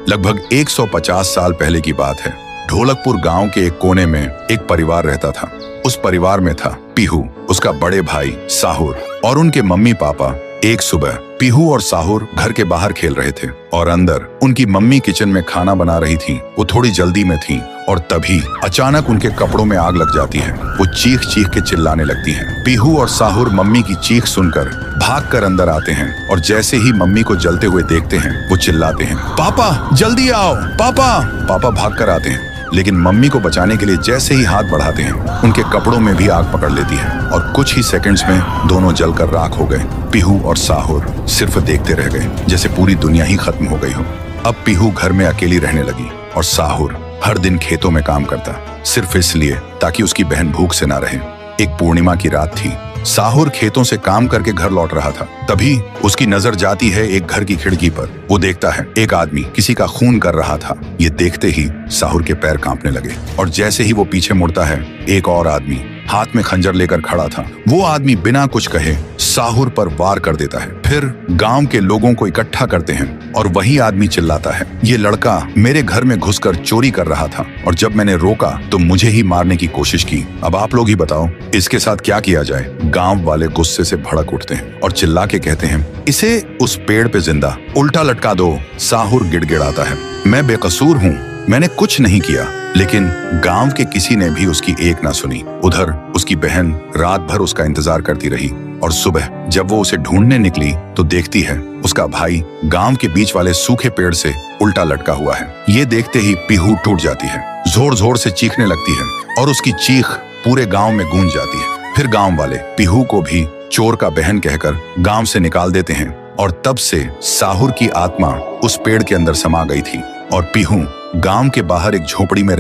लगभग 150 साल पहले की बात है। ढोलकपुर गांव के एक कोने में एक परिवार रहता था। उस परिवार में था पीहू, उसका बड़े भाई साहुर और उनके मम्मी पापा। एक सुबह पीहू और साहुर घर के बाहर खेल रहे थे और अंदर उनकी मम्मी किचन में खाना बना रही थी। वो थोड़ी जल्दी में थी और तभी अचानक उनके कपड़ों में आग लग जाती है। वो चीख चीख के चिल्लाने लगती हैं। पीहू और साहुर मम्मी की चीख सुनकर भागकर अंदर आते हैं और जैसे ही मम्मी को जलते हुए देखते हैं वो चिल्लाते हैं, पापा जल्दी आओ पापा। पापा भागकर आते हैं, लेकिन मम्मी को बचाने के लिए जैसे ही हाथ बढ़ाते हैं उनके कपड़ों में भी आग पकड़ लेती है और कुछ ही सेकंड्स में दोनों जलकर राख हो गए। पीहू और साहुर सिर्फ देखते रह गए, जैसे पूरी दुनिया ही खत्म हो गई हो। अब पीहू घर में अकेली रहने लगी और साहुर हर दिन खेतों में काम करता, सिर्फ इसलिए ताकि उसकी बहन भूख से ना रहे। एक पूर्णिमा की रात थी। साहुर खेतों से काम करके घर लौट रहा था। तभी उसकी नजर जाती है एक घर की खिड़की पर। वो देखता है एक आदमी किसी का खून कर रहा था। ये देखते ही साहुर के पैर कांपने लगे और जैसे ही वो पीछे मुड़ता है एक और आदमी हाथ में खंजर लेकर खड़ा था। वो आदमी बिना कुछ कहे साहुर पर वार कर देता है। फिर गांव के लोगों को इकट्ठा करते हैं और वही आदमी चिल्लाता है, ये लड़का मेरे घर में घुसकर चोरी कर रहा था और जब मैंने रोका तो मुझे ही मारने की कोशिश की। अब आप लोग ही बताओ इसके साथ क्या किया जाए। गांव वाले गुस्से से भड़क उठते हैं और चिल्ला के कहते हैं, इसे उस पेड़ पे जिंदा उल्टा लटका दो। साहुर गिड़गिड़ाता है, मैं बेकसूर हूँ, मैंने कुछ नहीं किया। लेकिन गांव के किसी ने भी उसकी एक ना सुनी। उधर उसकी बहन रात भर उसका इंतजार करती रही और सुबह जब वो उसे ढूंढने निकली तो देखती है उसका भाई गांव के बीच वाले सूखे पेड़ से उल्टा लटका हुआ है। ये देखते ही पीहू टूट जाती है, जोर जोर से चीखने लगती है और उसकी चीख पूरे गांव में गूंज जाती है। फिर गांव वाले पीहू को भी चोर का बहन कहकर गांव से निकाल देते हैं और तब से साहुर की आत्मा उस पेड़ के अंदर समा गई थी और पीहू गांव के बाहर एक झोपड़ी में